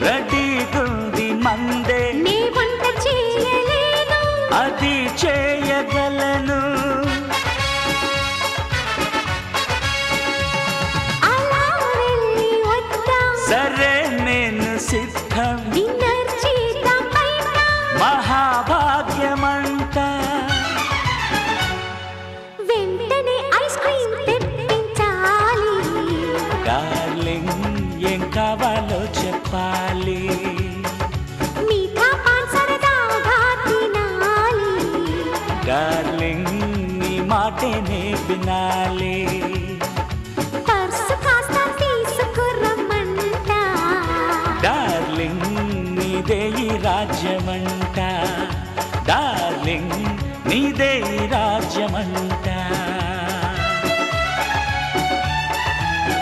రెడీగుంది మందే నీ వంట చేయలేను అది చేయగలను అలా వెళ్ళి వద్దాం సరే నేను సిద్ధం డిన్నర్ చేద్దాం బయట మహాభాగ్యమంట వెంటనే ఐస్ క్రీమ్ తెప్పించాలి డార్లింగ్ ఏం కావాలో చెప్పాలి మీఠా పాన్ సరదాగా తినాలి డార్లింగ్ నీ మాటనే వినాలి పర్సు కాస్త తీసుకురమ్మంట డార్లింగ్ నీదే ఈ రాజ్యమంట డార్లింగ్ నీదే ఈ